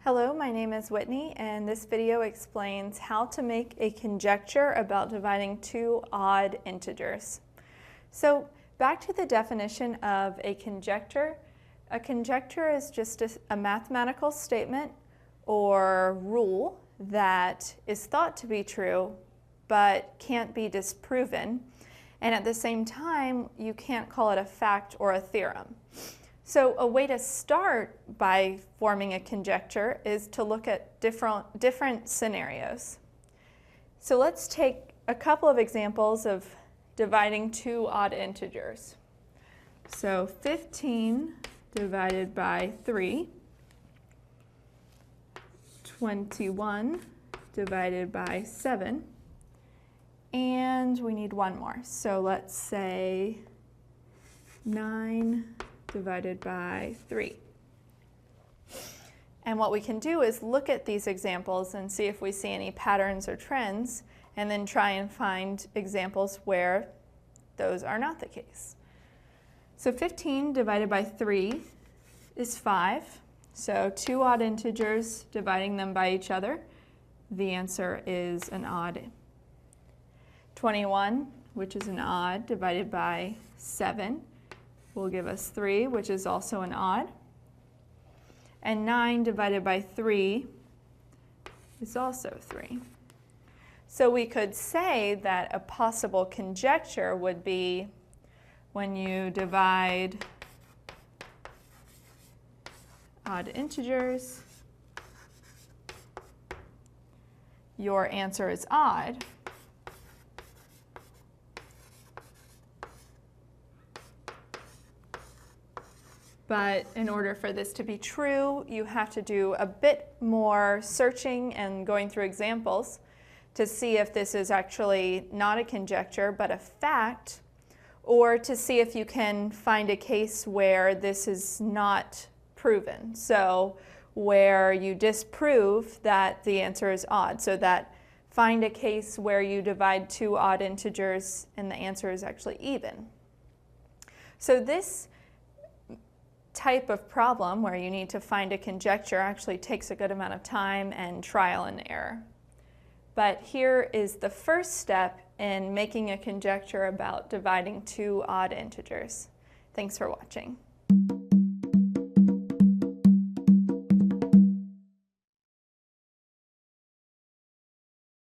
Hello, my name is Whitney, and this video explains how to make a conjecture about dividing two odd integers. So back to the definition of a conjecture. A conjecture is just a mathematical statement or rule that is thought to be true but can't be disproven. And at the same time, you can't call it a fact or a theorem. So a way to start by forming a conjecture is to look at different scenarios. So let's take a couple of examples of dividing two odd integers. So 15 divided by 3, 21 divided by 7, and we need one more. So let's say 9 divided by 3. And what we can do is look at these examples and see if we see any patterns or trends, and then try and find examples where those are not the case. So 15 divided by 3 is 5. So two odd integers, dividing them by each other, the answer is an odd. 21, which is an odd, divided by 7 will give us 3, which is also an odd. And 9 divided by 3 is also 3. So we could say that a possible conjecture would be when you divide odd integers, your answer is odd. But in order for this to be true, you have to do a bit more searching and going through examples to see if this is actually not a conjecture but a fact, or to see if you can find a case where this is not proven. So where you disprove that the answer is odd. So that find a case where you divide two odd integers and the answer is actually even. So this type of problem where you need to find a conjecture actually takes a good amount of time and trial and error. But here is the first step in making a conjecture about dividing two odd integers. Thanks for watching.